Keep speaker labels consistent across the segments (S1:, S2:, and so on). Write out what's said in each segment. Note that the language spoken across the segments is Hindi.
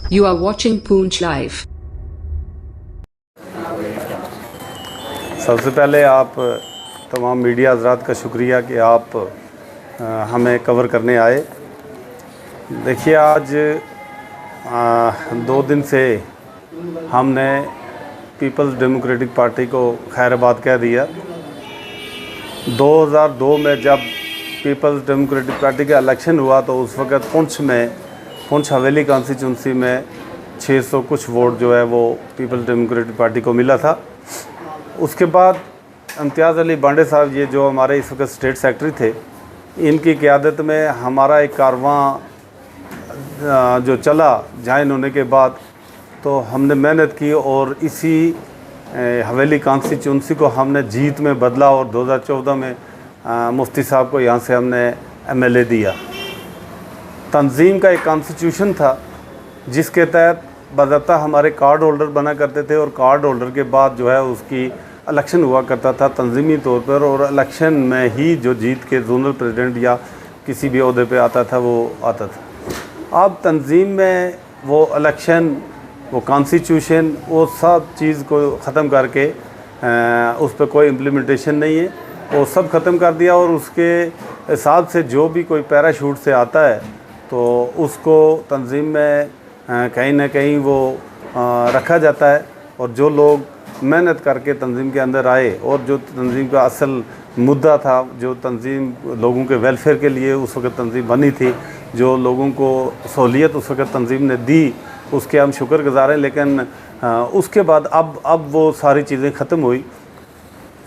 S1: You are watching Poonch Live.
S2: सबसे पहले आप तमाम मीडिया हज़रात का शुक्रिया कि आप हमें कवर करने आए। देखिए, आज 2 दिन से हमने पीपल्स डेमोक्रेटिक पार्टी को खैराबाद कह दिया। 2002 में जब पीपल्स डेमोक्रेटिक पार्टी का इलेक्शन हुआ तो उस वक़्त पुंछ हवेली कॉन्स्टिट्यूंसी में 600 कुछ वोट जो है वो पीपल्स डेमोक्रेटिक पार्टी को मिला था। उसके बाद इम्तियाज़ अली बांडे साहब, ये जो हमारे इस वक्त स्टेट सेक्रेटरी थे, इनकी क़यादत में हमारा एक कारवां जो चला ज्वाइन होने के बाद, तो हमने मेहनत की और इसी हवेली कॉन्स्टिट्यूंसी को हमने जीत में बदला और 2014 में मुफ्ती साहब को यहाँ से हमने MLA दिया। तंजीम का एक कॉन्स्टिट्यूशन था जिसके तहत बाज़ाब्ता हमारे कार्ड होल्डर बना करते थे और कार्ड होल्डर के बाद जो है उसकी इलेक्शन हुआ करता था तंजीमी तौर पर, और इलेक्शन में ही जो जीत के जोनल प्रेसिडेंट या किसी भी ओहदे पे आता था वो आता था। अब तंजीम में वो इलेक्शन, वो कॉन्स्टिट्यूशन, वो सब चीज़ को ख़त्म करके उस पर कोई इम्प्लीमेंटेशन नहीं है, वो सब ख़त्म कर दिया। और उसके हिसाब से जो भी कोई पैराशूट से आता है तो उसको तंजीम में कहीं ना कहीं वो रखा जाता है, और जो लोग मेहनत करके तंजीम के अंदर आए और जो तंजीम का असल मुद्दा था, जो तंजीम लोगों के वेलफेयर के लिए उस वक़्त तंजीम बनी थी, जो लोगों को सहूलियत उस वक़्त तंजीम ने दी, उसके हम शुक्रगुज़ार हैं। लेकिन उसके बाद अब वो सारी चीज़ें ख़त्म हुई।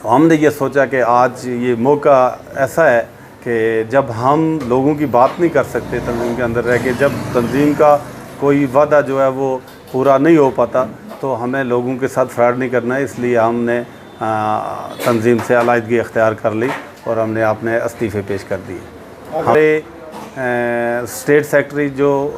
S2: तो हमने ये सोचा कि आज ये मौका ऐसा है कि जब हम लोगों की बात नहीं कर सकते तंजीम के अंदर रह के, जब तंजीम का कोई वादा जो है वो पूरा नहीं हो पाता, तो हमें लोगों के साथ फ्रॉड नहीं करना है। इसलिए हमने तंजीम से अलाइदगी अख्तियार कर ली और हमने अपने इस्तीफ़े पेश कर दिए। हमारे स्टेट सेक्रेटरी जो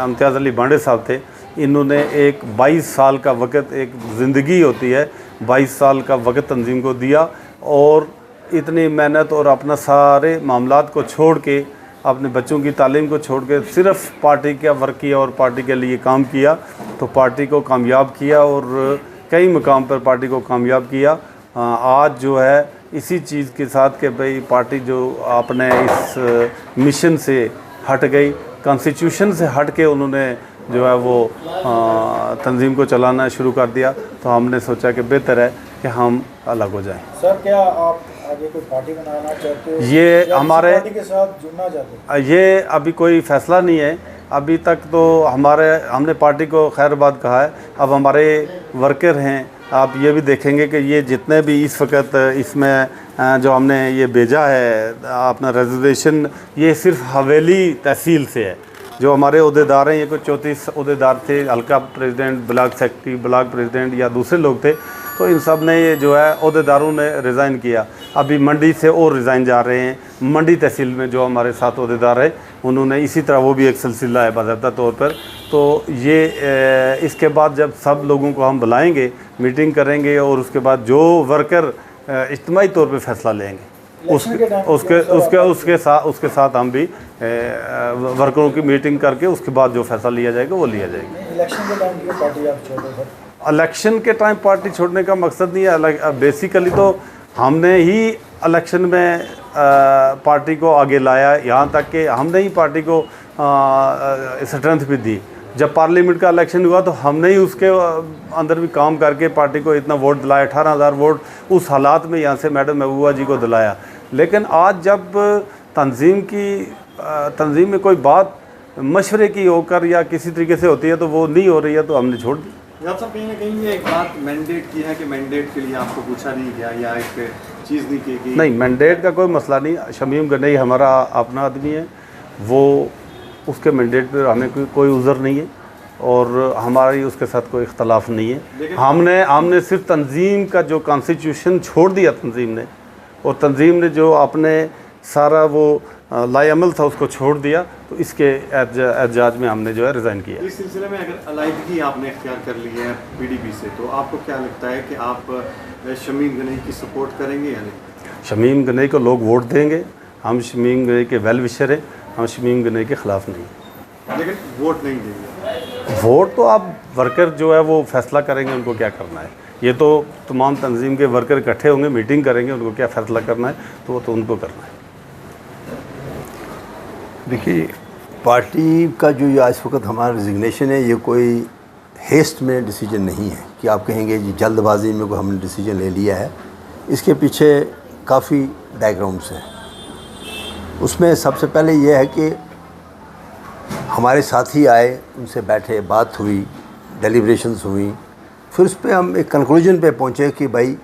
S2: इम्तियाज़ अली बांडे साहब थे, इन्होंने एक 22 साल का वक़्त, एक ज़िंदगी होती है, 22 साल का वक़्त तंजीम को दिया और इतनी मेहनत और अपना सारे मामलात को छोड़ के, अपने बच्चों की तालीम को छोड़ के सिर्फ़ पार्टी का वर्क किया और पार्टी के लिए काम किया, तो पार्टी को कामयाब किया और कई मुकाम पर पार्टी को कामयाब किया। आज जो है इसी चीज़ के साथ कि भाई पार्टी जो अपने इस मिशन से हट गई, कॉन्स्टिट्यूशन से हट के उन्होंने जो है वो तंजीम को चलाना शुरू कर दिया, तो हमने सोचा कि बेहतर है कि हम अलग हो जाएं।
S3: सर, क्या आप आगे कोई पार्टी बनाना चाहते हो?
S2: ये हमारे
S3: पार्टी के साथ जुड़ना चाहते हो?
S2: ये अभी कोई फ़ैसला नहीं है। अभी तक तो हमने पार्टी को खैराबाद कहा है। अब हमारे वर्कर हैं, आप ये भी देखेंगे कि ये जितने भी इस वक्त इसमें जो हमने ये भेजा है अपना रेजर्वेशन, ये सिर्फ हवेली तहसील से है। जो हमारे अहदेदार हैं, ये कोई 34 अहदेदार थे, हल्का president, block secretary, block president या दूसरे लोग थे, तो इन सब ने ये जो है अहदेदारों ने रिज़ाइन किया। अभी मंडी से और रिज़ाइन जा रहे हैं। मंडी तहसील में जो हमारे 7 अहदेदार हैं, उन्होंने इसी तरह, वो भी एक सिलसिला है बाज़ाब्ता तौर पर। तो ये इसके बाद जब सब लोगों को हम बुलाएंगे, मीटिंग करेंगे और उसके बाद जो वर्कर इज्तिमाई तौर पर फ़ैसला लेंगे उसके साथ हम भी वर्करों की मीटिंग करके उसके बाद जो फैसला लिया जाएगा वो लिया जाएगा।
S3: इलेक्शन के टाइम की पार्टी आप छोड़ो?
S2: इलेक्शन के टाइम पार्टी छोड़ने का मकसद नहीं है। बेसिकली तो हमने ही इलेक्शन में पार्टी को आगे लाया, यहाँ तक कि हमने ही पार्टी को स्ट्रेंथ भी दी। जब पार्लियामेंट का इलेक्शन हुआ तो हमने ही उसके अंदर भी काम करके पार्टी को इतना वोट दिलाया, 18,000 वोट उस हालात में यहाँ से मैडम महबूबा जी को दिलाया। लेकिन आज जब तंजीम में कोई बात मशवरे की होकर या किसी तरीके से होती है तो वो नहीं हो रही है, तो हमने छोड़ दी।
S4: साहब, कहीं ना कहीं ये एक बात मैंडेट की है कि मैंडेट के लिए आपको पूछा नहीं गया या एक चीज़ नहीं की गई?
S2: नहीं, मैंडेट का कोई मसला नहीं। शमीम गनई हमारा अपना आदमी है, वो उसके मैंडेट पर हमें कोई उज़र नहीं है और हमारी उसके साथ कोई इख्तलाफ नहीं है। हमने सिर्फ तंजीम का जो कॉन्स्टिट्यूशन छोड़ दिया तंजीम ने, और तंजीम ने जो अपने सारा वो लाएअमल था उसको छोड़ दिया, तो इसके एहतजाज में हमने जो है रिज़ाइन किया।
S4: इस सिलसिले में अगर अलाइदगी आपने इख्तियार कर ली है PDP से, तो आपको क्या लगता है कि आप शमीम गनई की सपोर्ट करेंगे या नहीं?
S2: शमीम गनई को लोग वोट देंगे। हम शमीम गनई के वेल विशर हैं, हम शमीम गनई के ख़िलाफ़ नहीं।
S4: लेकिन वोट नहीं देंगे।
S2: वोट तो आप वर्कर जो है वो फैसला करेंगे उनको क्या करना है। ये तो तमाम तंजीम के वर्कर इकट्ठे होंगे, मीटिंग करेंगे, उनको क्या फ़ैसला करना है तो वो तो उनको करना है।
S5: देखिए, पार्टी का जो ये इस वक्त हमारा रिजिग्नेशन है, ये कोई हेस्ट में डिसीजन नहीं है कि आप कहेंगे जी जल्दबाजी में कोई हमने डिसीजन ले लिया है। इसके पीछे काफ़ी बैकग्राउंड्स हैं। उसमें सबसे पहले ये है कि हमारे साथी आए, उनसे बैठे, बात हुई, डेलिब्रेशंस हुई, फिर उस पर हम एक कंक्लूजन पे पहुँचे कि भाई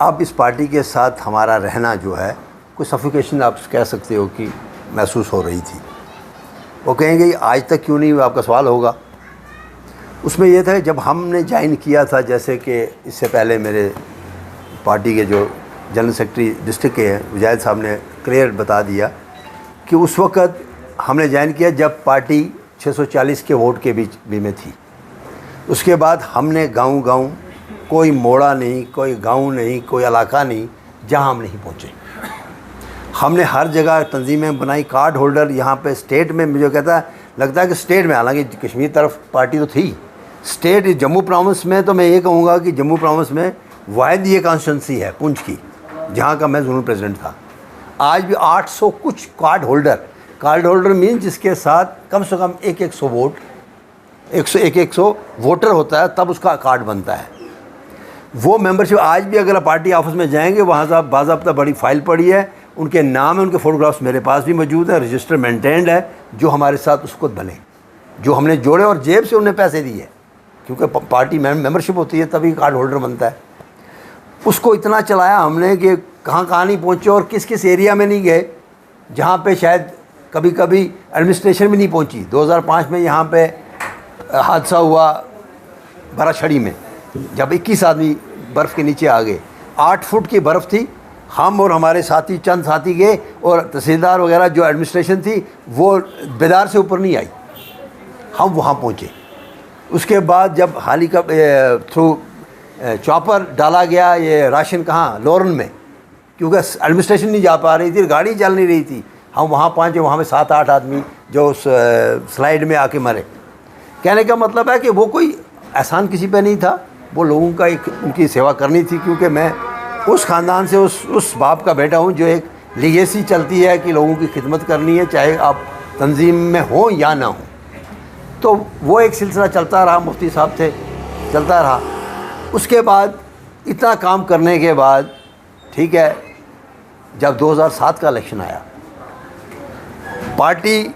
S5: अब इस पार्टी के साथ हमारा रहना जो है, कोई सफोकेशन आप कह सकते हो कि महसूस हो रही थी। वो कहेंगे आज तक क्यों नहीं, आपका सवाल होगा। उसमें यह था जब हमने ज्वाइन किया था, जैसे कि इससे पहले मेरे पार्टी के जो जनरल सेक्रेटरी डिस्ट्रिक्ट के हैं मुजाहिद साहब ने क्लियर बता दिया कि उस वक़्त हमने ज्वाइन किया जब पार्टी 640 के वोट के बीच में थी। उसके बाद हमने गांव-गांव, कोई मोड़ा नहीं, कोई गांव नहीं, कोई इलाका नहीं जहां हम नहीं पहुंचे। हमने हर जगह तंजीमें बनाई। कार्ड होल्डर यहाँ पे स्टेट में मुझे लगता है कि स्टेट में, हालांकि कश्मीर तरफ पार्टी तो थी, स्टेट जम्मू प्रोविंस में तो मैं ये कहूँगा कि जम्मू प्रोविंस में वाहिद ये कॉन्स्टिट्यूंसी है पुंछ की, जहाँ का मैं जोनल प्रेसिडेंट था। आज भी 800 कुछ कार्ड होल्डर मीन जिसके साथ कम से कम 100 वोट, 100 वोटर होता है, तब उसका कार्ड बनता है। वो मेंबरशिप आज भी अगर पार्टी ऑफिस में जाएंगे, वहाँ से बाज़ाब्ता बड़ी फाइल पड़ी है, उनके नाम है, उनके फ़ोटोग्राफ्स मेरे पास भी मौजूद है, रजिस्टर मेंटेन्ड है, जो हमारे साथ उसको बने, जो हमने जोड़े और जेब से उन्हें पैसे दिए, क्योंकि पार्टी मेंबरशिप होती है तभी कार्ड होल्डर बनता है। उसको इतना चलाया हमने कि कहाँ नहीं पहुँचे और किस किस एरिया में नहीं गए जहाँ पे शायद कभी कभी एडमिनिस्ट्रेशन भी नहीं पहुँची। 2005 में यहाँ पे हादसा हुआ बराछड़ी में, जब 21 आदमी बर्फ़ के नीचे आ गए। 8 फुट की बर्फ़ थी, हम और हमारे साथी चंद साथी गए और तहसीलदार वगैरह जो एडमिनिस्ट्रेशन थी वो बेदार से ऊपर नहीं आई, हम वहाँ पहुँचे। उसके बाद जब हाली का थ्रू चॉपर डाला गया, ये राशन कहाँ, लोरन में, क्योंकि एडमिनिस्ट्रेशन नहीं जा पा रही थी, गाड़ी चल नहीं रही थी, हम वहाँ पहुँचे। वहाँ में 7-8 आदमी जो उस स्लाइड में आके मरे। कहने का मतलब है कि वो कोई एहसान किसी पे नहीं था, वो लोगों का एक उनकी सेवा करनी थी, क्योंकि मैं उस ख़ानदान से उस बाप का बेटा हूँ जो एक लीगेसी चलती है कि लोगों की खिदमत करनी है, चाहे आप तंजीम में हो या ना हो। तो वो एक सिलसिला चलता रहा, मुफ्ती साहब थे, चलता रहा। उसके बाद इतना काम करने के बाद, ठीक है, जब 2007 का इलेक्शन आया, पार्टी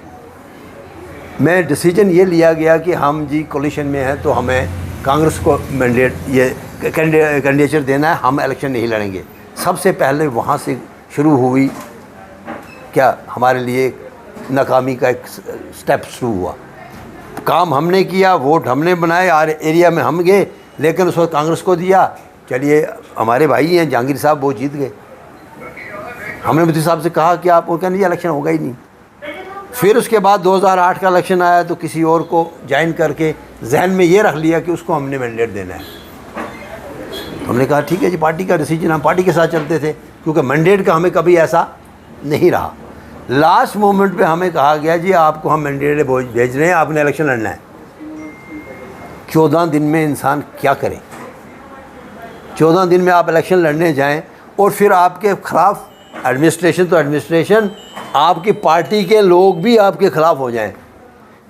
S5: में डिसीजन ये लिया गया कि हम जी कोलिशन में हैं तो हमें कांग्रेस को मैंडेट, ये कैंडिडेचर देना है, हम इलेक्शन नहीं लड़ेंगे। सबसे पहले वहाँ से शुरू हुई क्या हमारे लिए नाकामी का एक स्टेप शुरू हुआ। काम हमने किया, वोट हमने बनाए, हर एरिया में हम गए, लेकिन उस वक्त कांग्रेस को दिया। चलिए हमारे भाई हैं जहांगीर साहब, वो जीत गए। हमने मुफ्ती साहब से कहा कि आप, वो कहने जी इलेक्शन होगा ही नहीं। फिर उसके बाद 2008 का इलेक्शन आया तो किसी और को ज्वाइन करके जहन में ये रख लिया कि उसको हमने मैंडेट देना है। तो हमने कहा ठीक है जी, पार्टी का डिसीजन, हम पार्टी के साथ चलते थे, क्योंकि मैंडेट का हमें कभी ऐसा नहीं रहा। लास्ट मोमेंट पे हमें कहा गया जी आपको हम मैंडेट भेज रहे हैं, आपने इलेक्शन लड़ना है। 14 दिन में इंसान क्या करे? 14 दिन में आप इलेक्शन लड़ने जाएं और फिर आपके ख़िलाफ़ एडमिनिस्ट्रेशन, तो एडमिनिस्ट्रेशन, आपकी पार्टी के लोग भी आपके ख़िलाफ़ हो जाएं।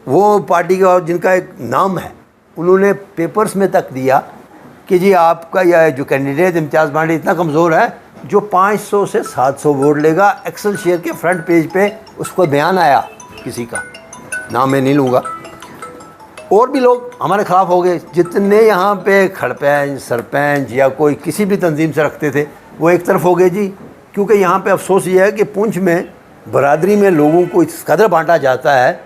S5: वो पार्टी का जिनका एक नाम है, उन्होंने पेपर्स में तक दिया कि जी आपका यह जो कैंडिडेट इम्तियाज़ बांडी इतना कमज़ोर है जो 500 से 700 वोट लेगा। एक्सेल शेयर के फ्रंट पेज पे उसको बयान आया, किसी का नाम मैं नहीं लूँगा। और भी लोग हमारे ख़िलाफ़ हो गए, जितने यहाँ पे खड़पैंच, सरपंच या कोई किसी भी तंजीम से रखते थे वो एक तरफ हो गए जी। क्योंकि यहाँ पे अफसोस ये है कि पुंछ में बरादरी में लोगों को इस कदर बांटा जाता है,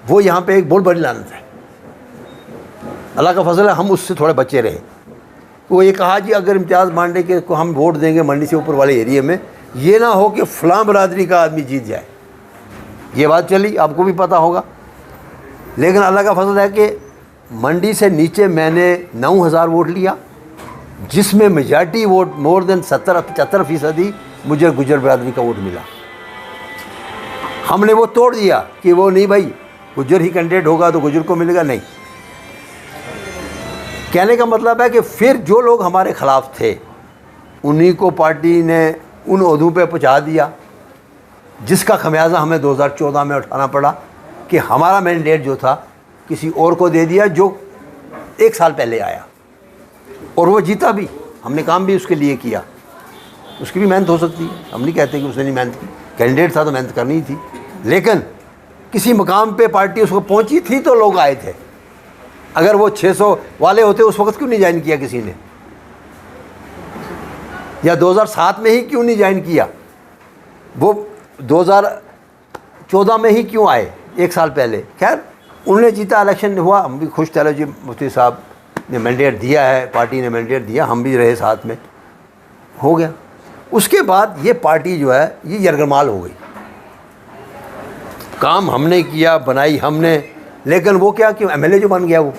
S5: वो यहाँ पे एक बहुत बड़ी लानत है। अल्लाह का फजल है हम उससे थोड़े बचे रहे। वो ये कहा जी अगर इम्तियाज़ बांडे के को हम वोट देंगे मंडी से ऊपर वाले एरिया में, ये ना हो कि फ़लाँ बरादरी का आदमी जीत जाए। ये बात चली, आपको भी पता होगा। लेकिन अल्लाह का फजल है कि मंडी से नीचे मैंने 9000 वोट लिया, जिसमें मेजॉरिटी वोट मोर देन 70-75% मुझे गुजर बरादरी का वोट मिला। हमने वो तोड़ दिया कि वो नहीं भाई गुज्जर ही कैंडिडेट होगा तो गुज्जर को मिलेगा, नहीं। कहने का मतलब है कि फिर जो लोग हमारे ख़िलाफ़ थे उन्हीं को पार्टी ने उन ओहदों पे पहुंचा दिया, जिसका खमियाजा हमें 2014 में उठाना पड़ा कि हमारा मैंडेट जो था किसी और को दे दिया जो 1 साल पहले आया, और वो जीता भी। हमने काम भी उसके लिए किया, उसकी भी मेहनत हो सकती है, हम नहीं कहते कि उसने नहीं मेहनत की, कैंडिडेट था तो मेहनत करनी ही थी। लेकिन किसी मकाम पे पार्टी उसको पहुंची थी तो लोग आए थे। अगर वो 600 वाले होते उस वक्त क्यों नहीं ज्वाइन किया किसी ने, या 2007 में ही क्यों नहीं ज्वाइन किया, वो 2014 में ही क्यों आए 1 साल पहले। खैर उन्होंने जीता, इलेक्शन हुआ, हम भी खुश। चलो जी मुफ्ती साहब ने मैंडेट दिया है, पार्टी ने मैंडेट दिया, हम भी रहे साथ में, हो गया। उसके बाद ये पार्टी जो है ये यरगमाल हो गई। काम हमने किया, बनाई हमने, लेकिन वो क्या कि एमएलए जो बन गया वो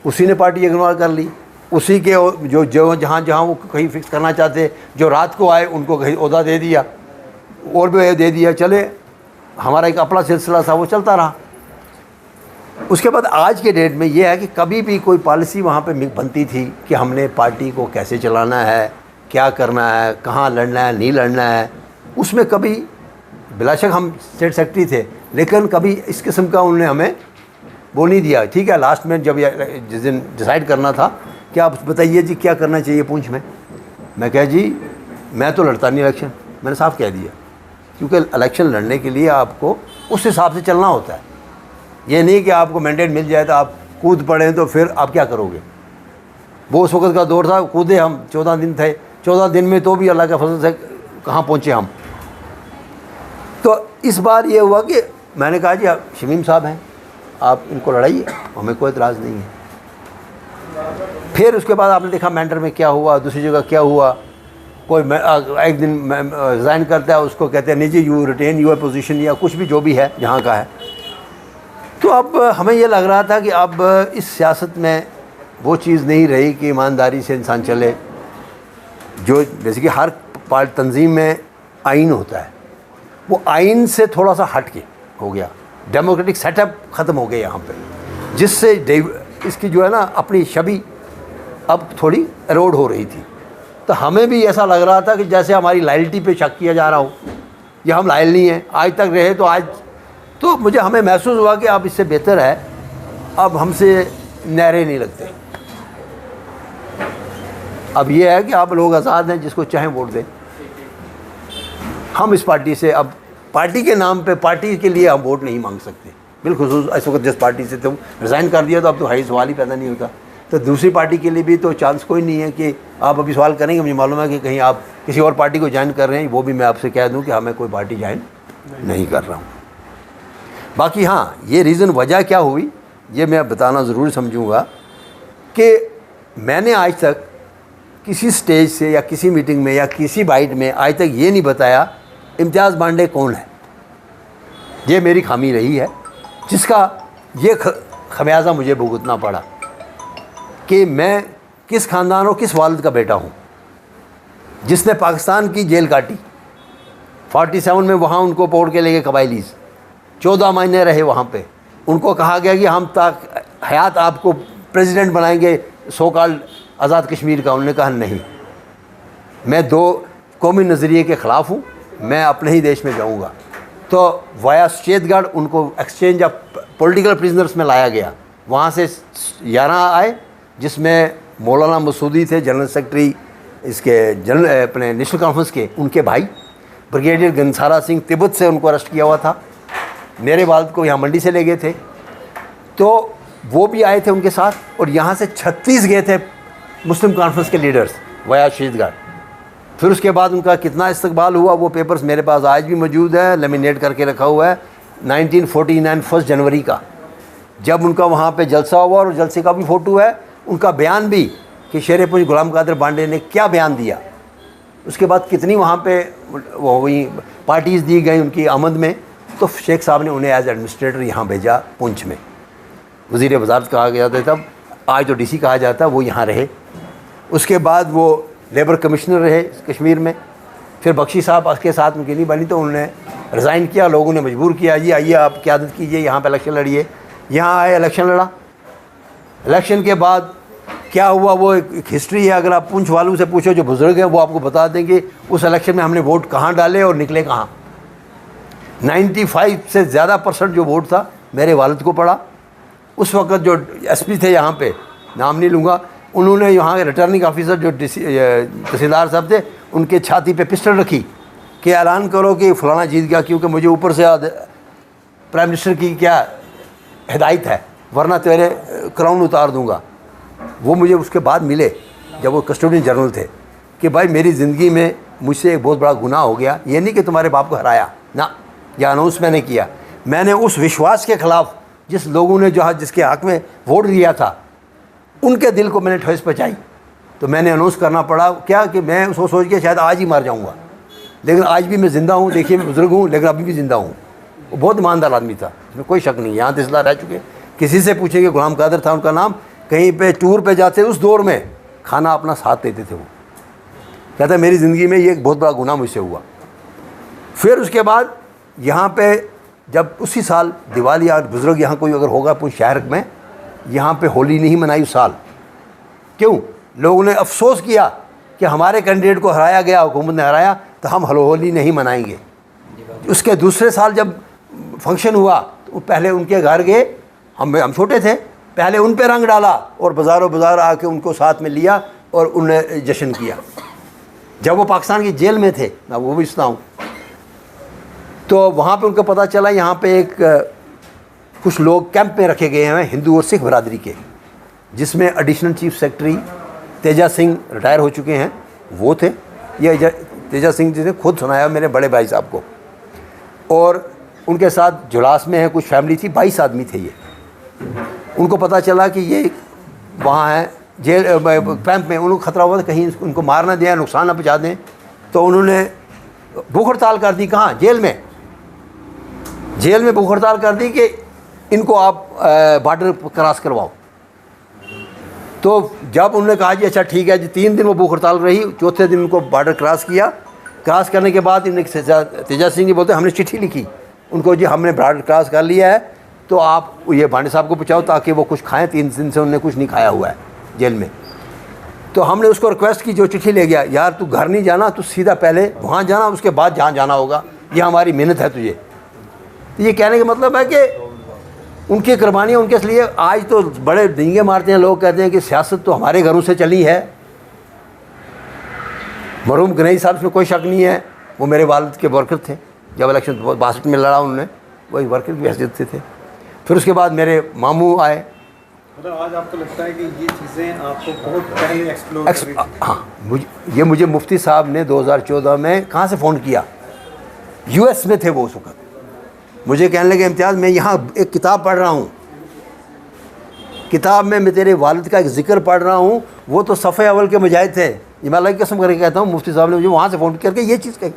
S5: उसी ने पार्टी यरगमाल कर ली। उसी के जो जो जहाँ जहाँ वो कहीं फिक्स करना चाहते, जो रात को आए उनको कहीं ओहदा दे दिया और भी दे दिया, चले हमारा एक अपना सिलसिला था वो चलता रहा। उसके बाद आज के डेट में ये है कि कभी भी कोई पॉलिसी वहाँ पे बनती थी कि हमने पार्टी को कैसे चलाना है, क्या करना है, कहाँ लड़ना है, नहीं लड़ना है, उसमें कभी बिलाशक हम स्टेट सेक्रेटरी थे, लेकिन कभी इस किस्म का उन्होंने हमें वो नहीं दिया। ठीक है, लास्ट में जब जिस दिन डिसाइड करना था कि आप बताइए जी क्या करना चाहिए पूंछ में, मैं कहा जी मैं तो लड़ता नहीं इलेक्शन, मैंने साफ कह दिया, क्योंकि इलेक्शन लड़ने के लिए आपको उस हिसाब से चलना होता है। ये नहीं कि आपको मैंडेट मिल जाए तो आप कूद पड़े तो फिर आप क्या करोगे। वो उस वक्त का दौर था, कूदे हम, 14 दिन थे, 14 दिन में तो भी अल्लाह के फजल से कहाँ पहुँचे हम। तो इस बार ये हुआ कि मैंने कहा जी आप शमीम साहब हैं, आप इनको लड़ाइए, हमें कोई एतराज़ नहीं है। फिर उसके बाद आपने देखा मैंडर में क्या हुआ, दूसरी जगह क्या हुआ। कोई एक दिन रिज़ाइन करता है, उसको कहते हैं नहीं जी यू रिटेन यूर पोजीशन, या कुछ भी जो भी है जहाँ का है। तो अब हमें ये लग रहा था कि अब इस सियासत में वो चीज़ नहीं रही कि ईमानदारी से इंसान चले, जो जैसे कि हर तंजीम में आइन होता है, वो आइन से थोड़ा सा हट के हो गया। डेमोक्रेटिक सेटअप ख़त्म हो गया यहाँ पे, जिससे इसकी जो है ना अपनी छवि अब थोड़ी एरोड हो रही थी। तो हमें भी ऐसा लग रहा था कि जैसे हमारी लॉयल्टी पे शक किया जा रहा हो, या हम लायल नहीं हैं, आज तक रहे तो आज तो मुझे हमें महसूस हुआ कि अब इससे बेहतर है, अब हमसे नारे नहीं लगते। अब ये है कि आप लोग आज़ाद हैं, जिसको चाहें वोट दें। हम इस पार्टी से अब पार्टी के नाम पे, पार्टी के लिए हम वोट नहीं मांग सकते। बिलखुसूस इस वक्त जिस पार्टी से तुम रिज़ाइन कर दिया तो अब तो हाई सवाल ही पैदा नहीं होता। तो दूसरी पार्टी के लिए भी तो चांस कोई नहीं है कि आप अभी सवाल करेंगे। मुझे मालूम है कि कहीं आप किसी और पार्टी को ज्वाइन कर रहे हैं, वो भी मैं आपसे कह दूं कि हमें कोई पार्टी ज्वाइन नहीं कर रहा हूँ। बाकी हाँ, ये रीज़न वजह क्या हुई ये मैं बताना ज़रूर समझूँगा कि मैंने आज तक किसी स्टेज से या किसी मीटिंग में या किसी बाइट में आज तक ये नहीं बताया इम्तियाज़ बांडे कौन है। ये मेरी खामी रही है, जिसका ये खमियाजा मुझे भुगतना पड़ा कि मैं किस ख़ानदान और किस वालिद का बेटा हूँ, जिसने पाकिस्तान की जेल काटी। 47 में वहाँ उनको पकड़ के ले गए कबायलीज़, 14 महीने रहे वहाँ पे। उनको कहा गया कि हम तक हयात आपको प्रेसिडेंट बनाएंगे सो कॉल्ड आज़ाद कश्मीर का। उन्होंने कहा नहीं, मैं 2 कौमी नज़रिए के ख़िलाफ़ हूँ, मैं अपने ही देश में जाऊँगा। तो वाया सुचेतगढ़ उनको एक्सचेंज ऑफ पॉलिटिकल प्रिजनर्स में लाया गया। वहाँ से 11 आए, जिसमें मौलाना मसूदी थे जनरल सेक्रेटरी इसके जनरल अपने नेशनल कॉन्फ्रेंस के, उनके भाई ब्रिगेडियर गंसारा सिंह तिब्बत से उनको अरेस्ट किया हुआ था। मेरे वालिद को यहाँ मंडी से ले गए थे, तो वो भी आए थे उनके साथ। और यहाँ से 36 गए थे मुस्लिम कॉन्फ्रेंस के लीडर्स वाया शहीदगढ़। फिर उसके बाद उनका कितना इस्तकबाल हुआ वो पेपर्स मेरे पास आज भी मौजूद है, लेमिनेट करके रखा हुआ है। 1949 1 जनवरी का जब उनका वहाँ पे जलसा हुआ, और जलसे का भी फ़ोटो है, उनका बयान भी कि शेर पुंछ गुलाम कादिर बांडे ने क्या बयान दिया। उसके बाद कितनी वहाँ पे वो हुई पार्टीज़ दी गई उनकी आमद में। तो शेख साहब ने उन्हें एज एडमिनिस्ट्रेटर यहाँ भेजा पुंछ में, वज़ीर वज़ारत कहा गया था तब, आज तो डीसी कहा जाता, वो यहाँ रहे। उसके बाद वो लेबर कमिश्नर रहे कश्मीर में, फिर बख्शी साहब के साथ उनकी नहीं बनी तो उन्होंने रिज़ाइन किया, लोगों ने मजबूर किया, जी आइए आप क़यादत कीजिए, यहाँ पे इलेक्शन लड़िए। यहाँ आए, इलेक्शन लड़ा। इलेक्शन के बाद क्या हुआ वो एक हिस्ट्री है, अगर आप पुंछ वालों से पूछो जो बुज़ुर्ग हैं वो आपको बता देंगे उस इलेक्शन में हमने वोट कहाँ डाले और निकले कहाँ। 95 से ज़्यादा % जो वोट था मेरे वालिद को पड़ा। उस वक़्त जो एसपी थे यहाँ पे, नाम नहीं लूँगा, उन्होंने यहाँ के रिटर्निंग ऑफिसर जो तहसीलदार साहब थे उनके छाती पे पिस्टल रखी कि ऐलान करो कि फ़लाना जीत गया, क्योंकि मुझे ऊपर से प्राइम मिनिस्टर की क्या हिदायत है, वरना तेरे क्राउन उतार दूँगा। वो मुझे उसके बाद मिले जब वो कस्टोडियन जनरल थे कि भाई मेरी ज़िंदगी में मुझसे एक बहुत बड़ा गुनाह हो गया, ये नहीं कि तुम्हारे बाप को हराया ना, यह अनाउंस मैंने किया, मैंने उस विश्वास के ख़िलाफ़ जिस लोगों ने जहाँ जिसके हक़ में वोट दिया था उनके दिल को मैंने ठेस पहुँचाई। तो मैंने अनाउंस करना पड़ा क्या कि मैं उसको सोच के शायद आज ही मर जाऊँगा, लेकिन आज भी मैं ज़िंदा हूँ। देखिए मैं बुज़ुर्ग हूँ लेकिन अभी भी ज़िंदा हूँ। वो बहुत ईमानदार आदमी था, इसमें कोई शक नहीं। यहाँ तहसीलदार रह चुके, किसी से पूछेंगे, गुलाम कादर था उनका नाम, कहीं पे टूर पे जाते उस दौर में खाना अपना साथ देते थे। वो कहता है मेरी ज़िंदगी में ये एक बहुत बड़ा गुनाह मुझसे हुआ। फिर उसके बाद यहाँ पे जब उसी साल दिवाली, और बुज़ुर्ग यहाँ कोई अगर होगा पूरे शहर में, यहाँ पे होली नहीं मनाई उस साल। क्यों? लोगों ने अफसोस किया कि हमारे कैंडिडेट को हराया गया, हुकूमत ने हराया, तो हम होली नहीं मनाएंगे। उसके दूसरे साल जब फंक्शन हुआ तो पहले उनके घर गए, हम छोटे थे, पहले उन पे रंग डाला और बाज़ारों बाज़ार आके उनको साथ में लिया और उन्हें जश्न किया। जब वो पाकिस्तान की जेल में थे, मैं वो भी सुनाऊँ, तो वहाँ पे उनको पता चला यहाँ पे एक कुछ लोग कैंप में रखे गए हैं हिंदू और सिख बरादरी के, जिसमें additional chief secretary Teja Singh retire हो चुके हैं वो थे। ये तेजा सिंह जी ने खुद सुनाया मेरे बड़े भाई साहब को, और उनके साथ जुलास में है कुछ फैमिली थी, 22 आदमी थे ये। उनको पता चला कि ये वहाँ है जेल कैंप में, उनको ख़तरा हुआ था कहीं उनको मार ना दें, नुकसान ना पहुँचा दें, तो उन्होंने भूख हड़ताल कर दी। कहाँ? जेल में। जेल में भूख हड़ताल कर दी कि इनको आप बॉर्डर क्रॉस करवाओ। तो जब उन्होंने कहा जी अच्छा ठीक है जी, 3 दिन वो भूख हड़ताल रही, चौथे दिन उनको बॉर्डर क्रॉस किया। क्रॉस करने के बाद इन्हें तेजा सिंह जी बोलते हमने चिट्ठी लिखी उनको, जी हमने बॉर्डर क्रॉस कर लिया है, तो आप ये भांडे साहब को पहुँचाओ ताकि वो कुछ खाएँ, 3 दिन से उन्होंने कुछ नहीं खाया हुआ है जेल में। तो हमने उसको रिक्वेस्ट की, जो चिट्ठी ले गया, यार तू घर नहीं जाना, तू सीधा पहले वहाँ जाना, उसके बाद जहाँ जाना होगा, ये हमारी मेहनत है तुझे। तो ये कहने का मतलब है कि उनकी कुर्बानियाँ उनके लिए। आज तो बड़े डींगे मारते हैं लोग, कहते हैं कि सियासत तो हमारे घरों से चली है। मरहूम गनई साहब, इसमें कोई शक नहीं है, वो मेरे वालिद के वर्कर थे। जब इलेक्शन 62 में लड़ा उन्होंने, वही वर्कर की हैसियत से थे। फिर उसके बाद मेरे मामू आए।
S4: मतलब आज आपको लगता है कि ये चीज़ें आपको बहुत पहले एक्सप्लोर
S5: हाँ, मुझे मुफ्ती साहब ने 2014 में कहाँ से फ़ोन किया, US में थे वो उस वक्त। मुझे कहने लगे इम्तियाज़ मैं यहाँ एक किताब पढ़ रहा हूँ, किताब में मैं तेरे वालिद का एक ज़िक्र पढ़ रहा हूँ, वो तो सफ़े अव्वल के मुजाहिद थे। ये मैं अल्लाह की कसम करके कहता हूँ, मुफ्ती साहब ने मुझे वहाँ से फ़ोन करके ये चीज़ कही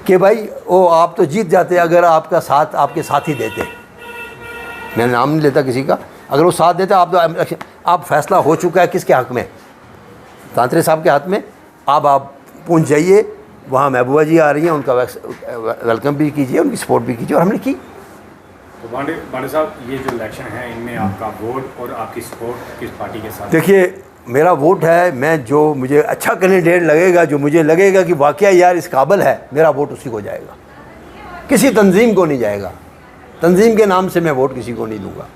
S5: कि भाई ओ आप तो जीत जाते अगर आपका साथ आपके साथी देते। मैं नाम नहीं लेता किसी का, अगर वो साथ देते आप तो आप फैसला हो चुका है किसके हक़ में, तांतरे साहब के हाथ में। अब आप पहुँच जाइए, वहाँ महबूबा जी आ रही हैं, उनका वेलकम भी कीजिए, उनकी सपोर्ट भी कीजिए, और हमने की।
S6: तो बांडे साहब, ये जो इलेक्शन है इनमें आपका वोट और आपकी सपोर्ट किस पार्टी के साथ?
S5: देखिए मेरा वोट है, मैं जो मुझे अच्छा कैंडिडेट लगेगा, जो मुझे लगेगा कि वाकया यार इस काबिल है, मेरा वोट उसी को जाएगा, किसी तंजीम को नहीं जाएगा। तंजीम के नाम से मैं वोट किसी को नहीं दूंगा,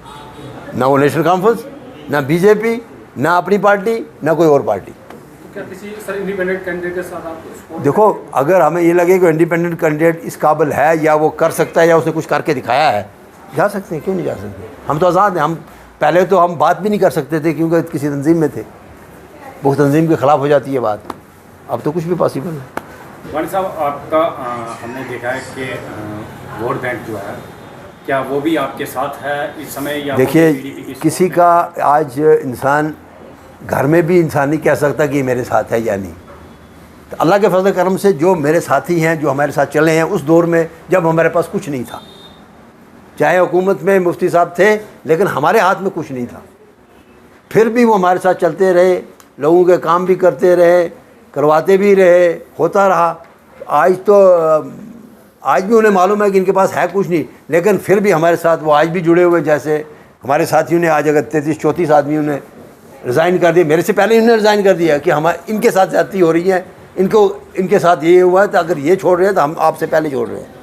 S5: ना वो नेशनल कॉन्फ्रेंस, ना BJP, ना अपनी पार्टी, ना कोई और पार्टी।
S6: तो क्या किसी सर इंडिपेंडेंट कैंडिडेट के साथ आप सपोर्ट?
S5: देखो अगर हमें ये लगे कि इंडिपेंडेंट कैंडिडेट इस काबिल है या वो कर सकता है या उसने कुछ करके दिखाया है, जा सकते हैं, क्यों नहीं जा सकते। हम तो आज़ाद हैं। हम पहले तो हम बात भी नहीं कर सकते थे क्योंकि किसी तंजीम में थे, वो तंजीम के ख़िलाफ़ हो जाती है बात। अब तो कुछ भी पॉसिबल है।
S6: बांडे साहब, आपका हमने देखा है कि वोट बैंक जो है, क्या वो भी आपके साथ है इस समय, या
S5: देखिए किसी का आज इंसान घर में भी इंसान नहीं कह सकता कि मेरे साथ है या नहीं। तो अल्लाह के फजल करम से जो मेरे साथी हैं, जो हमारे साथ चले हैं उस दौर में जब हमारे पास कुछ नहीं था, चाहे हुकूमत में मुफ्ती साहब थे लेकिन हमारे हाथ में कुछ नहीं था, फिर भी वो हमारे साथ चलते रहे, लोगों के काम भी करते रहे, करवाते भी रहे, होता रहा। आज भी उन्हें मालूम है कि इनके पास है कुछ नहीं, लेकिन फिर भी हमारे साथ वो आज भी जुड़े हुए। जैसे हमारे साथियों ने आज अगर 33-34 आदमियों ने रिज़ाइन कर दिया, मेरे से पहले इन्होंने रिज़ाइन कर दिया कि इनके साथ ज़्यादती हो रही है, इनके साथ ये हुआ है, तो अगर ये छोड़ रहे हैं तो हम आपसे पहले छोड़ रहे हैं।